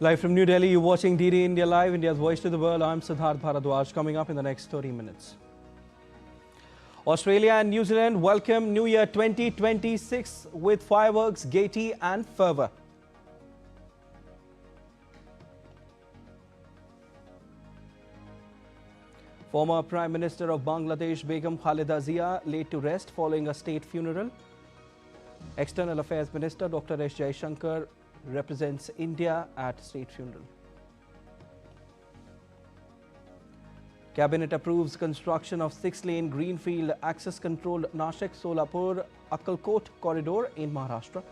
Live from New Delhi, you're watching DD India Live, India's voice to the world. I'm Siddharth Bharadwaj. Coming up in the next 30 minutes. Australia and New Zealand welcome New Year 2026 with fireworks, gaiety and fervour. Former Prime Minister of Bangladesh, Begum Khaleda Zia, laid to rest following a state funeral. External Affairs Minister Dr. S. Jaishankar represents India at state funeral. Cabinet approves construction of 6-lane greenfield access-controlled Nashik-Solapur-Akkalkot corridor in Maharashtra.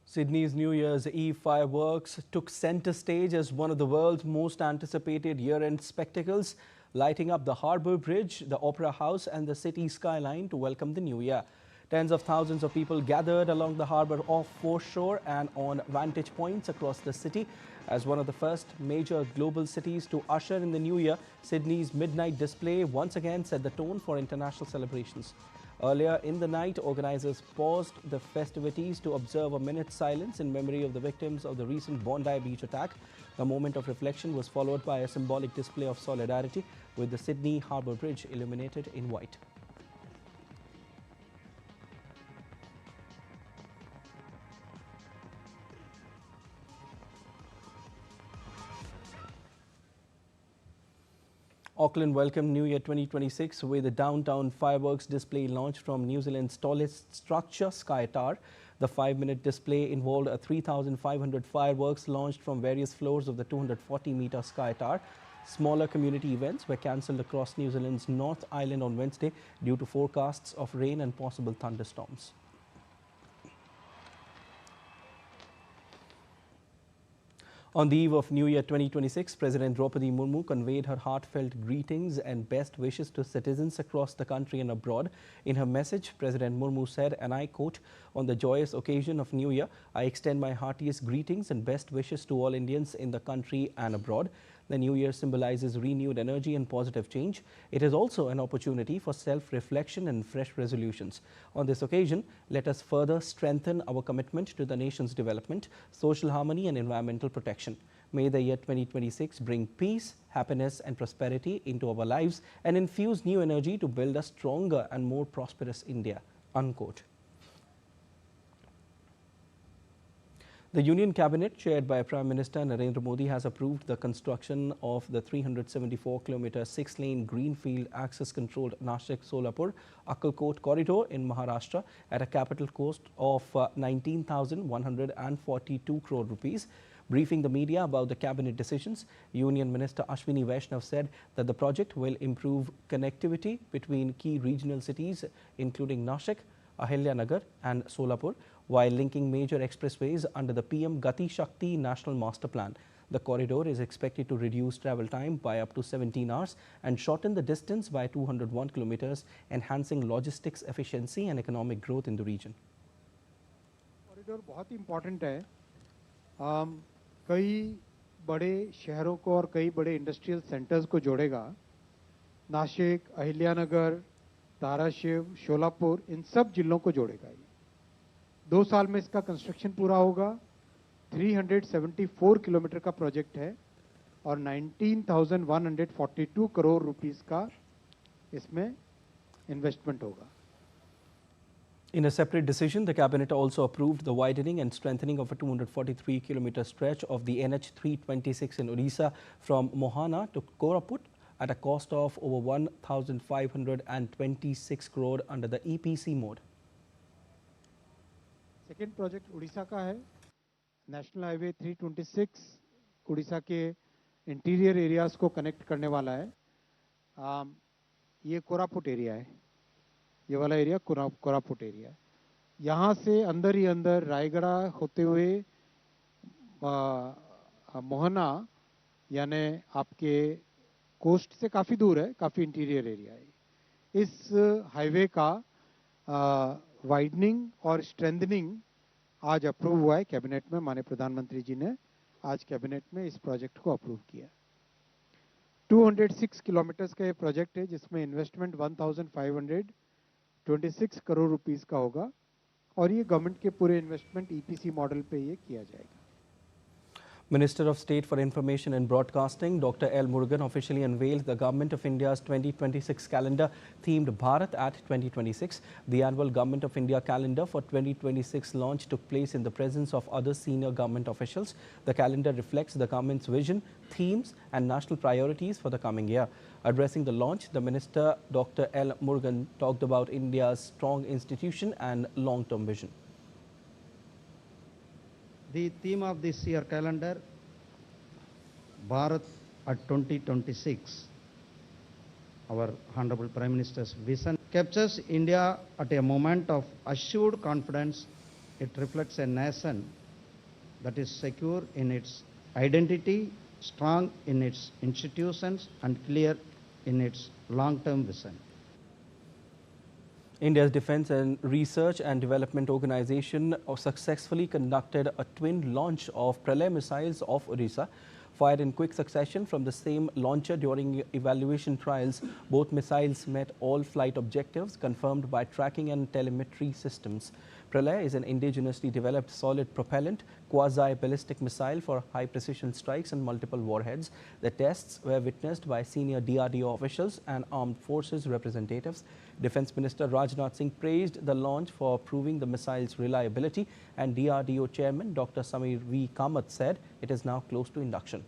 Sydney's New Year's Eve fireworks took centre stage as one of the world's most anticipated year-end spectacles, lighting up the Harbour Bridge, the Opera House and the city skyline to welcome the new year. Tens of thousands of people gathered along the harbour off foreshore and on vantage points across the city. As one of the first major global cities to usher in the new year, Sydney's midnight display once again set the tone for international celebrations. Earlier in the night, organisers paused the festivities to observe a minute's silence in memory of the victims of the recent Bondi Beach attack. The moment of reflection was followed by a symbolic display of solidarity with the Sydney Harbour Bridge illuminated in white. Auckland welcomed New Year 2026 with a downtown fireworks display launched from New Zealand's tallest structure, Sky Tower. The 5-minute display involved 3,500 fireworks launched from various floors of the 240-metre Sky Tower. Smaller community events were cancelled across New Zealand's North Island on Wednesday due to forecasts of rain and possible thunderstorms. On the eve of New Year 2026, President Draupadi Murmu conveyed her heartfelt greetings and best wishes to citizens across the country and abroad. In her message, President Murmu said, and I quote, "On the joyous occasion of New Year, I extend my heartiest greetings and best wishes to all Indians in the country and abroad. The New Year symbolizes renewed energy and positive change. It is also an opportunity for self-reflection and fresh resolutions. On this occasion, let us further strengthen our commitment to the nation's development, social harmony and environmental protection. May the year 2026 bring peace, happiness and prosperity into our lives and infuse new energy to build a stronger and more prosperous India." Unquote. The Union Cabinet, chaired by Prime Minister Narendra Modi, has approved the construction of the 374-kilometre 6-lane greenfield access-controlled Nashik-Solapur-Akkalkot corridor in Maharashtra at a capital cost of 19,142 crore rupees. Briefing the media about the cabinet decisions, Union Minister Ashwini Vaishnav said that the project will improve connectivity between key regional cities including Nashik, Ahilyanagar and Solapur, while linking major expressways under the PM Gati Shakti National Master Plan. The corridor is expected to reduce travel time by up to 17 hours and shorten the distance by 201 kilometers, enhancing logistics efficiency and economic growth in the region. Corridor बहुत important है। कई बड़े शहरों को और कई बड़े industrial centres को जोड़ेगा। नासिक, अहिल्यानगर, धाराशिव, शोलापुर, इन सब जिलों को जोड़ेगा। 2 साल में इसका कंस्ट्रक्शन पूरा होगा। 374 किलोमीटर का प्रोजेक्ट है और 19,142 करोड़ रुपीस का इसमें इन्वेस्टमेंट होगा। In a separate decision, the Cabinet also approved the widening and strengthening of a 243-kilometre stretch of the NH 326 in Odisha from Mohana to Koraput at a cost of over 1,526 crore under the EPC mode. Second project Orissa का है। National highway 326 Orissa के interior areas को connect करने वाला है। ये Koraput area है। ये वाला एरिया कोरापुट एरिया है। यहाँ से अंदर ही अंदर रायगढ़ होते हुए मोहना यानी आपके कोस्ट से काफ़ी दूर है, काफ़ी इंटीरियर एरिया है। इस हाईवे का वाइडनिंग और स्ट्रेंथनिंग आज अप्रूव हुआ है कैबिनेट में। माननीय प्रधानमंत्री जी ने आज कैबिनेट में इस प्रोजेक्ट को अप्रूव किया। 206 किलोमीटर्स का ये प्रोजेक्ट है जिसमें इन्वेस्टमेंट 1526 करोड़ रुपीस का होगा और ये गवर्नमेंट के पूरे इन्वेस्टमेंट ईपीसी मॉडल पे ये किया जाएगा। Minister of State for Information and Broadcasting, Dr. L. Murugan, officially unveiled the Government of India's 2026 calendar themed Bharat at 2026. The annual Government of India calendar for 2026 launch took place in the presence of other senior government officials. The calendar reflects the government's vision, themes and national priorities for the coming year. Addressing the launch, the Minister, Dr. L. Murugan, talked about India's strong institution and long-term vision. The theme of this year calendar, Bharat at 2026, our Honorable Prime Minister's vision, captures India at a moment of assured confidence. It reflects a nation that is secure in its identity, strong in its institutions, and clear in its long-term vision. India's Defence and Research and Development Organization successfully conducted a twin launch of Pralay missiles off Odisha. Fired in quick succession from the same launcher during evaluation trials, both missiles met all flight objectives confirmed by tracking and telemetry systems. Pralay is an indigenously developed solid propellant quasi-ballistic missile for high-precision strikes and multiple warheads. The tests were witnessed by senior DRDO officials and armed forces representatives. Defence Minister Rajnath Singh praised the launch for proving the missile's reliability, and DRDO Chairman Dr. Samir V. Kamath said it is now close to induction.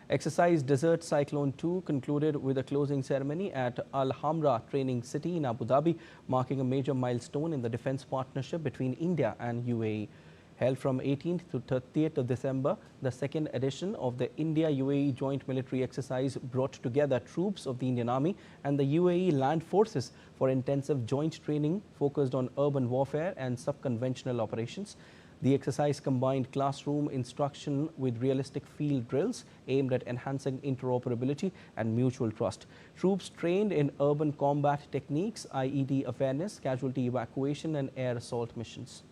Exercise Desert Cyclone 2 concluded with a closing ceremony at Al Hamra Training City in Abu Dhabi, marking a major milestone in the defence partnership between India and UAE. Held from 18th to 30th of December, the second edition of the India-UAE Joint Military Exercise brought together troops of the Indian Army and the UAE Land Forces for intensive joint training focused on urban warfare and sub-conventional operations. The exercise combined classroom instruction with realistic field drills aimed at enhancing interoperability and mutual trust. Troops trained in urban combat techniques, IED awareness, casualty evacuation and air assault missions.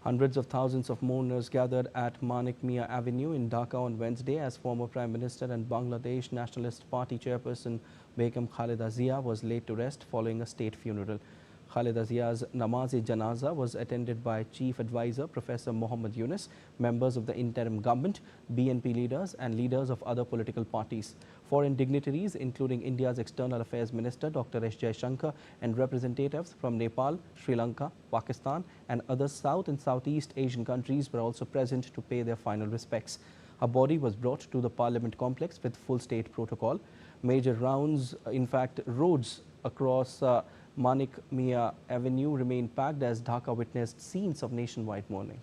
Hundreds of thousands of mourners gathered at Manik Mia Avenue in Dhaka on Wednesday as former Prime Minister and Bangladesh Nationalist Party chairperson Begum Khaleda Zia was laid to rest following a state funeral. Khaleda Zia's Namaz-e-Janaza was attended by Chief Advisor Professor Muhammad Yunus, members of the interim government, BNP leaders and leaders of other political parties. Foreign dignitaries, including India's External Affairs Minister Dr. S. Jaishankar and representatives from Nepal, Sri Lanka, Pakistan and other South and Southeast Asian countries were also present to pay their final respects. Her body was brought to the Parliament complex with full state protocol. Major roads across Manik Mia Avenue remained packed as Dhaka witnessed scenes of nationwide mourning.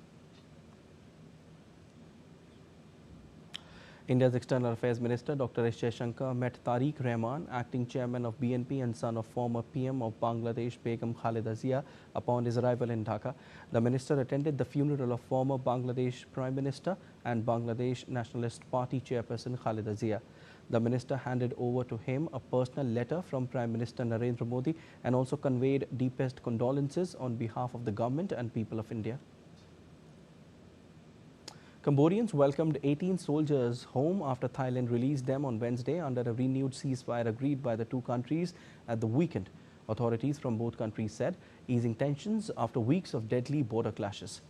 India's External Affairs Minister Dr. S. Jaishankar met Tariq Rahman, acting chairman of BNP and son of former PM of Bangladesh Begum Khaleda Zia, upon his arrival in Dhaka. The minister attended the funeral of former Bangladesh Prime Minister and Bangladesh Nationalist Party chairperson Khaleda Zia. The minister handed over to him a personal letter from Prime Minister Narendra Modi and also conveyed deepest condolences on behalf of the government and people of India. Cambodians welcomed 18 soldiers home after Thailand released them on Wednesday under a renewed ceasefire agreed by the two countries at the weekend. Authorities from both countries said, easing tensions after weeks of deadly border clashes.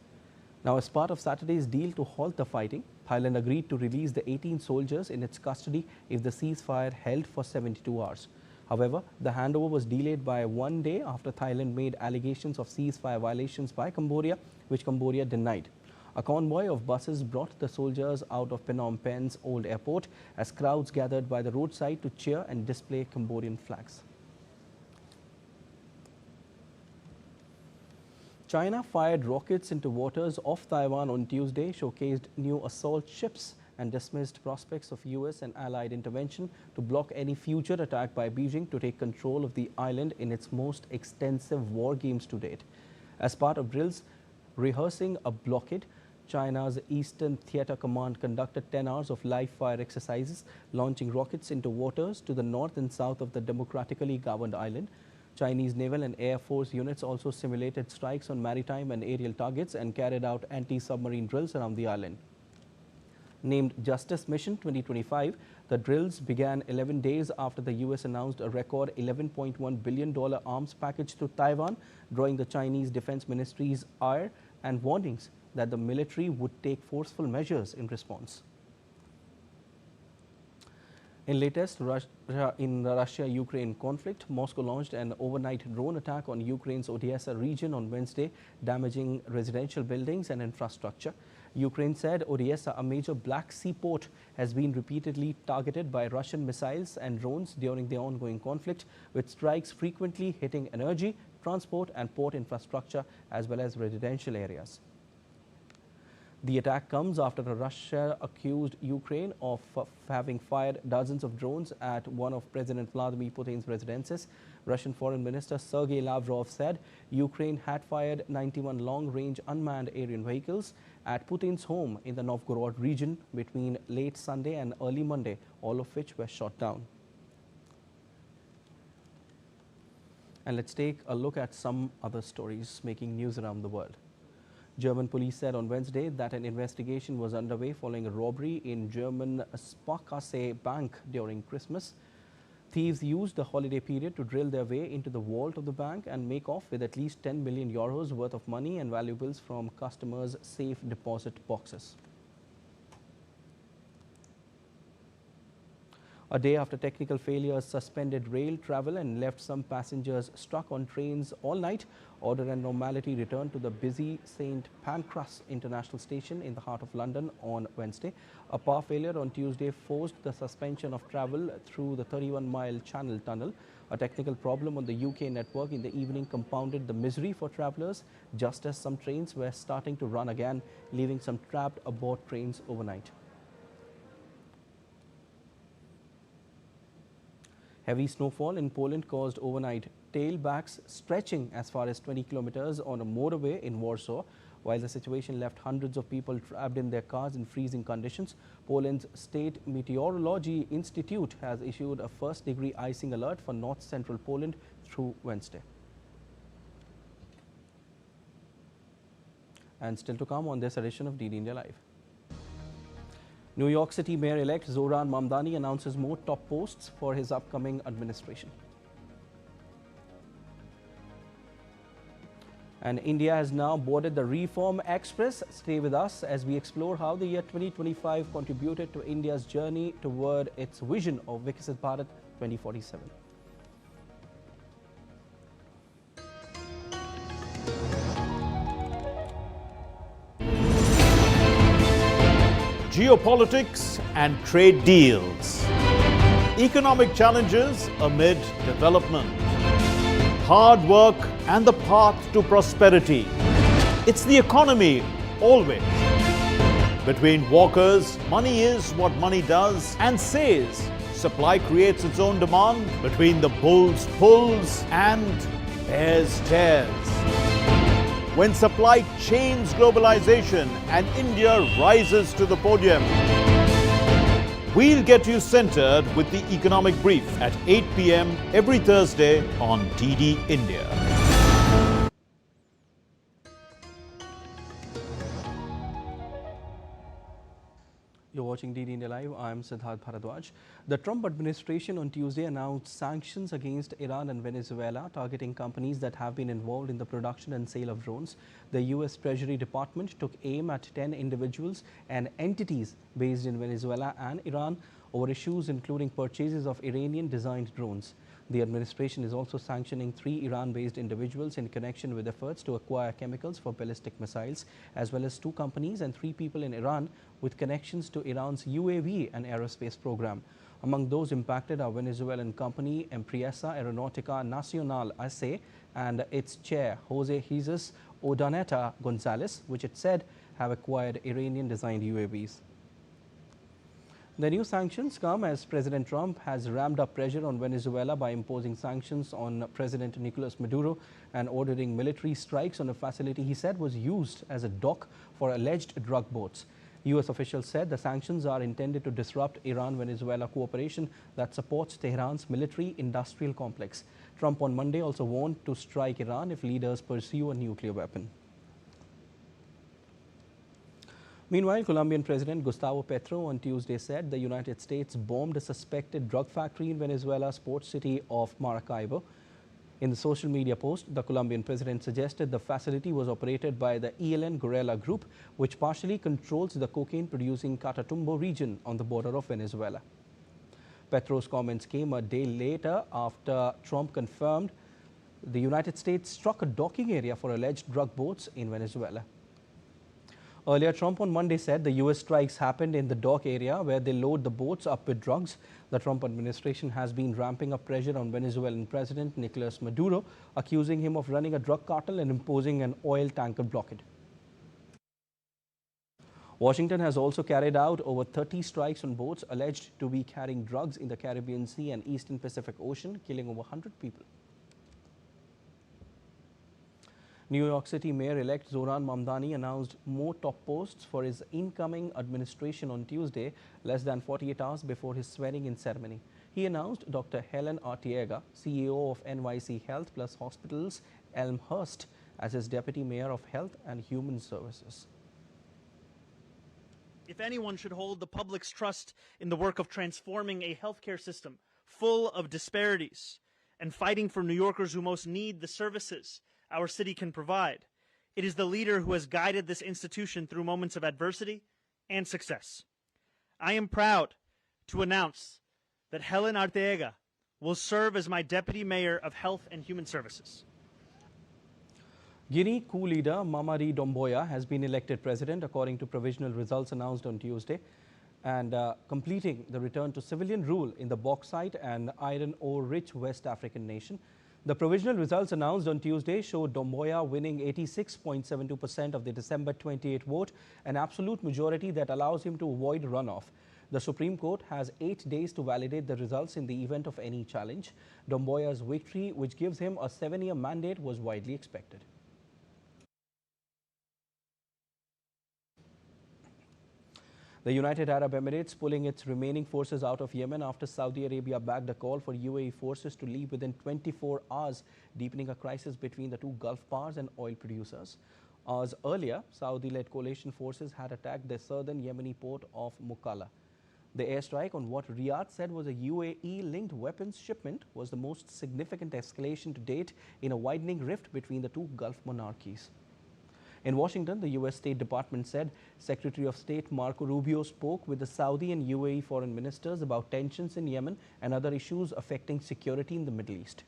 Now, as part of Saturday's deal to halt the fighting, Thailand agreed to release the 18 soldiers in its custody if the ceasefire held for 72 hours. However, the handover was delayed by 1 day after Thailand made allegations of ceasefire violations by Cambodia, which Cambodia denied. A convoy of buses brought the soldiers out of Phnom Penh's old airport as crowds gathered by the roadside to cheer and display Cambodian flags. China fired rockets into waters off Taiwan on Tuesday, showcased new assault ships and dismissed prospects of US and allied intervention to block any future attack by Beijing to take control of the island in its most extensive war games to date. As part of drills rehearsing a blockade, China's Eastern Theater Command conducted 10 hours of live fire exercises, launching rockets into waters to the north and south of the democratically governed island. Chinese naval and air force units also simulated strikes on maritime and aerial targets and carried out anti-submarine drills around the island. Named Justice Mission 2025, the drills began 11 days after the U.S. announced a record $11.1 billion arms package to Taiwan, drawing the Chinese Defense Ministry's ire and warnings that the military would take forceful measures in response. In latest Russia-Ukraine conflict, Moscow launched an overnight drone attack on Ukraine's Odessa region on Wednesday, damaging residential buildings and infrastructure. Ukraine said Odessa, a major Black Sea port, has been repeatedly targeted by Russian missiles and drones during the ongoing conflict, with strikes frequently hitting energy, transport and port infrastructure as well as residential areas. The attack comes after Russia accused Ukraine of having fired dozens of drones at one of President Vladimir Putin's residences. Russian Foreign Minister Sergei Lavrov said Ukraine had fired 91 long-range unmanned aerial vehicles at Putin's home in the Novgorod region between late Sunday and early Monday, all of which were shot down. And let's take a look at some other stories making news around the world. German police said on Wednesday that an investigation was underway following a robbery in German Sparkasse Bank during Christmas. Thieves used the holiday period to drill their way into the vault of the bank and make off with at least 10 million euros worth of money and valuables from customers' safe deposit boxes. A day after technical failures suspended rail travel and left some passengers stuck on trains all night, order and normality returned to the busy St. Pancras International Station in the heart of London on Wednesday. A power failure on Tuesday forced the suspension of travel through the 31-mile Channel Tunnel. A technical problem on the UK network in the evening compounded the misery for travellers, just as some trains were starting to run again, leaving some trapped aboard trains overnight. Heavy snowfall in Poland caused overnight tailbacks stretching as far as 20 kilometers on a motorway in Warsaw. While the situation left hundreds of people trapped in their cars in freezing conditions, Poland's State Meteorology Institute has issued a first-degree icing alert for north-central Poland through Wednesday. And still to come on this edition of DD India Live. New York City Mayor-elect Zohran Mamdani announces more top posts for his upcoming administration. And India has now boarded the Reform Express. Stay with us as we explore how the year 2025 contributed to India's journey toward its vision of Viksit Bharat 2047. Geopolitics and trade deals. Economic challenges amid development. Hard work and the path to prosperity. It's the economy always. Between walkers, money is what money does and says. Supply creates its own demand. Between the bulls pulls and bears tears. When supply chains globalization and India rises to the podium. We'll get you centered with the Economic Brief at 8 p.m. every Thursday on DD India. You're watching DD India Live. I'm Siddharth Bharadwaj. The Trump administration on Tuesday announced sanctions against Iran and Venezuela, targeting companies that have been involved in the production and sale of drones. The U.S. Treasury Department took aim at 10 individuals and entities based in Venezuela and Iran over issues including purchases of Iranian-designed drones. The administration is also sanctioning 3 Iran-based individuals in connection with efforts to acquire chemicals for ballistic missiles, as well as 2 companies and 3 people in Iran with connections to Iran's UAV and aerospace program. Among those impacted are Venezuelan company Empresa Aeronautica Nacional S.A. and its chair, Jose Jesus Urdaneta Gonzalez, which it said have acquired Iranian-designed UAVs. The new sanctions come as President Trump has ramped up pressure on Venezuela by imposing sanctions on President Nicolas Maduro and ordering military strikes on a facility he said was used as a dock for alleged drug boats. U.S. officials said the sanctions are intended to disrupt Iran-Venezuela cooperation that supports Tehran's military-industrial complex. Trump on Monday also warned to strike Iran if leaders pursue a nuclear weapon. Meanwhile, Colombian President Gustavo Petro on Tuesday said the United States bombed a suspected drug factory in Venezuela's port city of Maracaibo. In the social media post, the Colombian president suggested the facility was operated by the ELN guerrilla group, which partially controls the cocaine-producing Catatumbo region on the border of Venezuela. Petro's comments came a day later after Trump confirmed the United States struck a docking area for alleged drug boats in Venezuela. Earlier, Trump on Monday said the U.S. strikes happened in the dock area where they load the boats up with drugs. The Trump administration has been ramping up pressure on Venezuelan President Nicolas Maduro, accusing him of running a drug cartel and imposing an oil tanker blockade. Washington has also carried out over 30 strikes on boats alleged to be carrying drugs in the Caribbean Sea and Eastern Pacific Ocean, killing over 100 people. New York City Mayor-elect Zohran Mamdani announced more top posts for his incoming administration on Tuesday, less than 48 hours before his swearing-in ceremony. He announced Dr. Helen Arteaga, CEO of NYC Health Plus Hospitals, Elmhurst, as his Deputy Mayor of Health and Human Services. If anyone should hold the public's trust in the work of transforming a healthcare system full of disparities and fighting for New Yorkers who most need the services our city can provide, it is the leader who has guided this institution through moments of adversity and success. I am proud to announce that Helen Arteaga will serve as my Deputy Mayor of Health and Human Services. Guinea coup leader Mamadi Doumbouya has been elected president according to provisional results announced on Tuesday, and completing the return to civilian rule in the bauxite and iron ore-rich West African nation. The provisional results announced on Tuesday showed Doumbouya winning 86.72% of the December 28 vote, an absolute majority that allows him to avoid runoff. The Supreme Court has 8 days to validate the results in the event of any challenge. Doumbouya's victory, which gives him a 7-year mandate, was widely expected. The United Arab Emirates pulling its remaining forces out of Yemen after Saudi Arabia backed a call for UAE forces to leave within 24 hours, deepening a crisis between the two Gulf powers and oil producers. Hours earlier, Saudi-led coalition forces had attacked the southern Yemeni port of Mukalla. The airstrike on what Riyadh said was a UAE-linked weapons shipment was the most significant escalation to date in a widening rift between the two Gulf monarchies. In Washington, the U.S. State Department said Secretary of State Marco Rubio spoke with the Saudi and UAE foreign ministers about tensions in Yemen and other issues affecting security in the Middle East.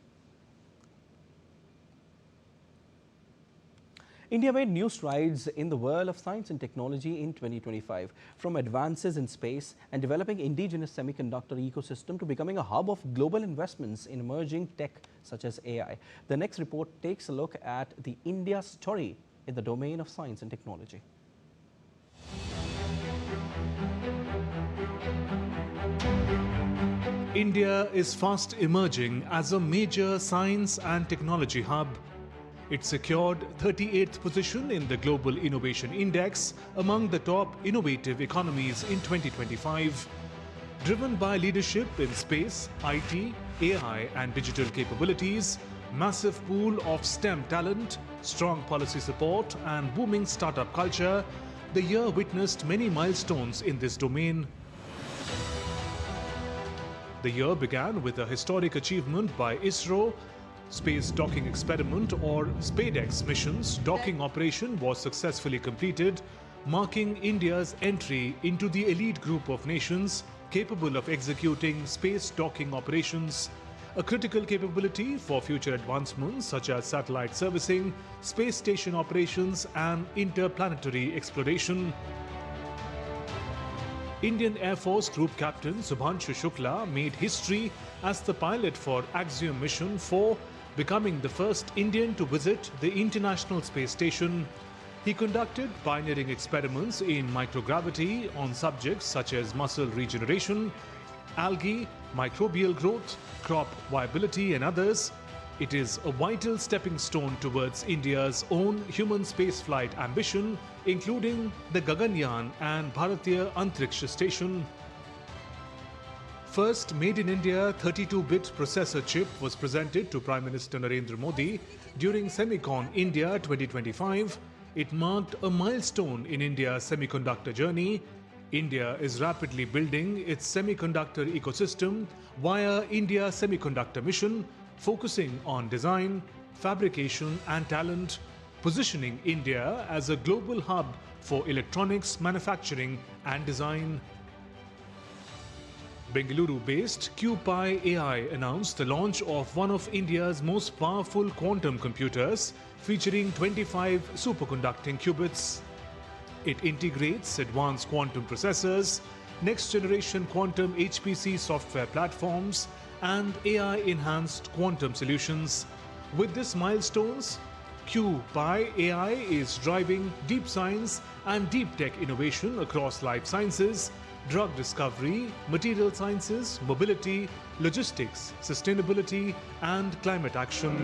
India made new strides in the world of science and technology in 2025, from advances in space and developing indigenous semiconductor ecosystem to becoming a hub of global investments in emerging tech such as AI. The next report takes a look at the India story in the domain of science and technology. India is fast emerging as a major science and technology hub. It secured 38th position in the Global Innovation Index among the top innovative economies in 2025. Driven by leadership in space, IT, AI and digital capabilities, massive pool of STEM talent, strong policy support and booming startup culture, the year witnessed many milestones in this domain. The year began with a historic achievement by ISRO. Space Docking Experiment or SpaceX mission's docking operation was successfully completed, marking India's entry into the elite group of nations capable of executing space docking operations, a critical capability for future advancements such as satellite servicing, space station operations and interplanetary exploration. Indian Air Force Group Captain Subhanshu Shukla made history as the pilot for Axiom Mission 4, becoming the first Indian to visit the International Space Station. He conducted pioneering experiments in microgravity on subjects such as muscle regeneration, algae, microbial growth, crop viability and others. It is a vital stepping stone towards India's own human spaceflight ambition, including the Gaganyaan and Bharatiya Antariksha Station. First Made in India 32-bit processor chip was presented to Prime Minister Narendra Modi during Semicon India 2025. It marked a milestone in India's semiconductor journey. India is rapidly building its semiconductor ecosystem via India Semiconductor Mission, focusing on design, fabrication and talent, positioning India as a global hub for electronics manufacturing and design. Bengaluru-based QPi AI announced the launch of one of India's most powerful quantum computers featuring 25 superconducting qubits. It integrates advanced quantum processors, next-generation quantum HPC software platforms, and AI-enhanced quantum solutions. With these milestones, QPi AI is driving deep science and deep tech innovation across life sciences, drug discovery, material sciences, mobility, logistics, sustainability, and climate action.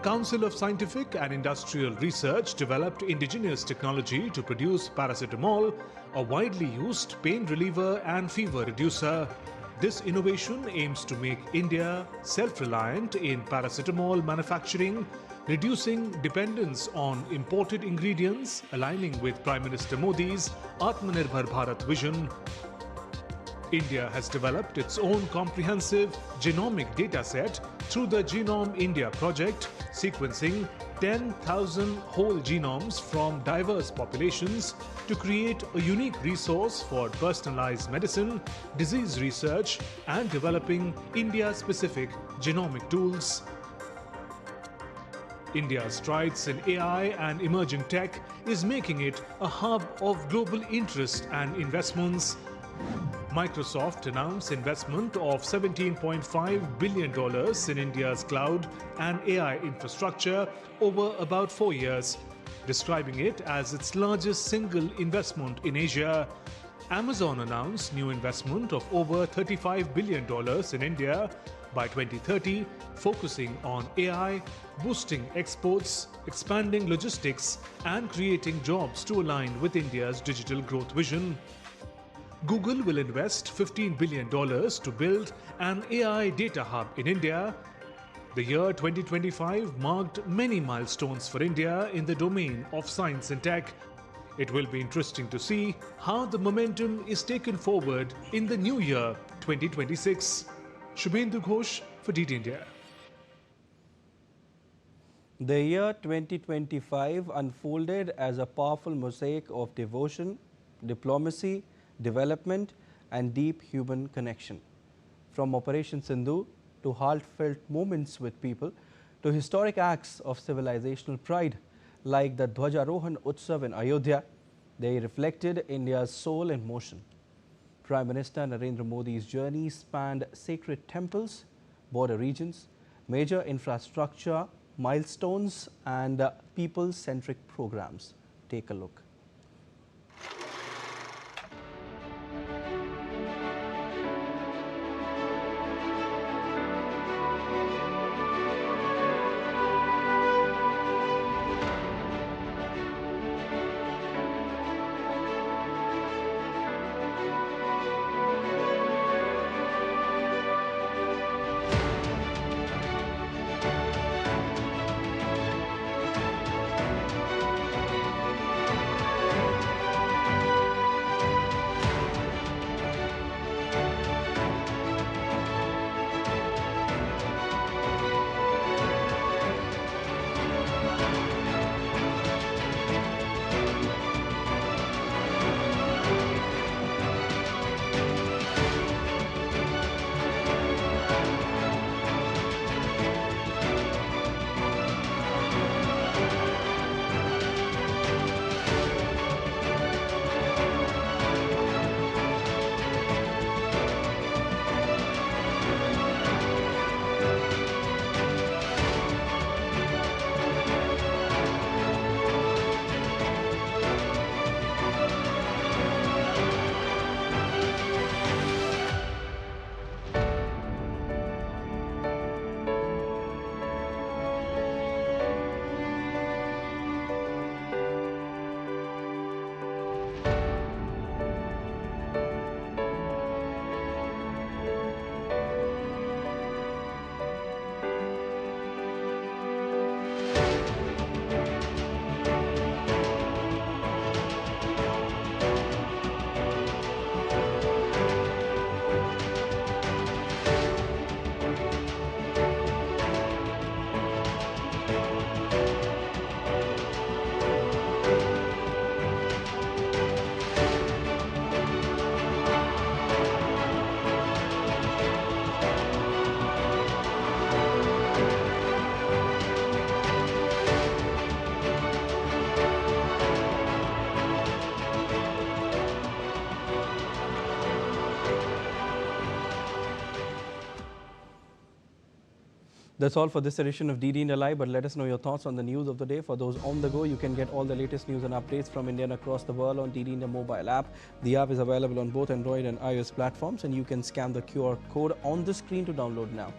Council of Scientific and Industrial Research developed indigenous technology to produce paracetamol, a widely used pain reliever and fever reducer. This innovation aims to make India self-reliant in paracetamol manufacturing, reducing dependence on imported ingredients, aligning with Prime Minister Modi's Atmanirbhar Bharat vision. India has developed its own comprehensive genomic dataset through the Genome India project, sequencing 10,000 whole genomes from diverse populations to create a unique resource for personalized medicine, disease research, and developing India-specific genomic tools. India's strides in AI and emerging tech is making it a hub of global interest and investments. Microsoft announced investment of $17.5 billion in India's cloud and AI infrastructure over about 4 years, describing it as its largest single investment in Asia. Amazon announced new investment of over $35 billion in India by 2030, focusing on AI, boosting exports, expanding logistics, and creating jobs to align with India's digital growth vision. Google will invest $15 billion to build an AI data hub in India. The year 2025 marked many milestones for India in the domain of science and tech. It will be interesting to see how the momentum is taken forward in the new year 2026. Shubhendu Ghosh for DT India. The year 2025 unfolded as a powerful mosaic of devotion, diplomacy, development and deep human connection. From Operation Sindhu to heartfelt moments with people to historic acts of civilizational pride like the Dhwajarohan Utsav in Ayodhya, they reflected India's soul in motion. Prime Minister Narendra Modi's journey spanned sacred temples, border regions, major infrastructure, milestones and people-centric programs. Take a look. That's all for this edition of DD India Live, but let us know your thoughts on the news of the day. For those on the go, you can get all the latest news and updates from India and across the world on DD India mobile app. The app is available on both Android and iOS platforms, and you can scan the QR code on the screen to download now.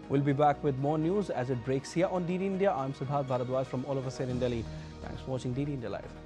We'll be back with more news as it breaks here on DD India. I'm Prasar Bharati from all of us here in Delhi. Thanks for watching DD India Live.